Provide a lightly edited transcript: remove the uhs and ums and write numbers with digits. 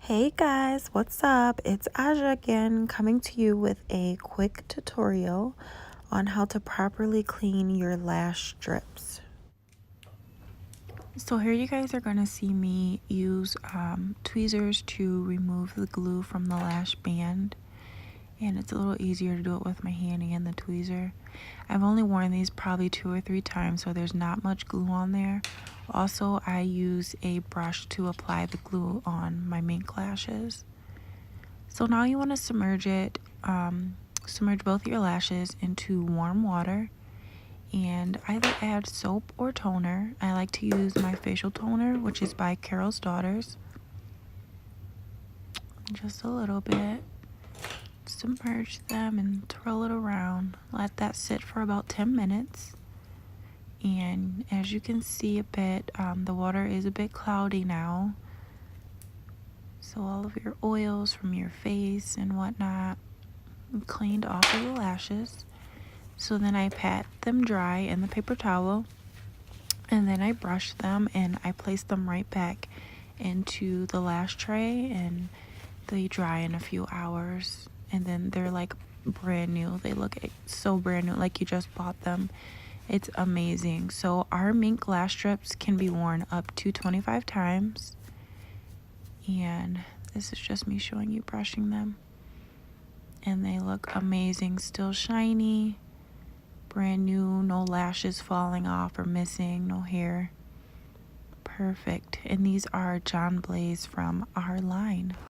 Hey guys, what's up? It's Aja again, coming to you with a quick tutorial on how to properly clean your lash strips. So here you guys are going to see me use tweezers to remove the glue from the lash band, and it's a little easier to do it with my hand and the tweezer. I've only worn these probably 2 or 3 times, so there's not much glue on there. Also, I use a brush to apply the glue on my mink lashes. So now you want to submerge both your lashes into warm water and either add soap or toner. I like to use my facial toner, which is by Carol's Daughters. Just a little bit. Submerge them and twirl it around. Let that sit for about 10 minutes. And as you can see a bit, the water is a bit cloudy now. So all of your oils from your face and whatnot cleaned off of the lashes. So then I pat them dry in the paper towel, and then I brush them and I place them right back into the lash tray, and they dry in a few hours, and then they're like brand new. They look so brand new, like you just bought them. It's amazing. So our mink lash strips can be worn up to 25 times, and this is just me showing you brushing them, and they look amazing, still shiny, brand new, no lashes falling off or missing, no hair. Perfect. And these are John Blaze from our line.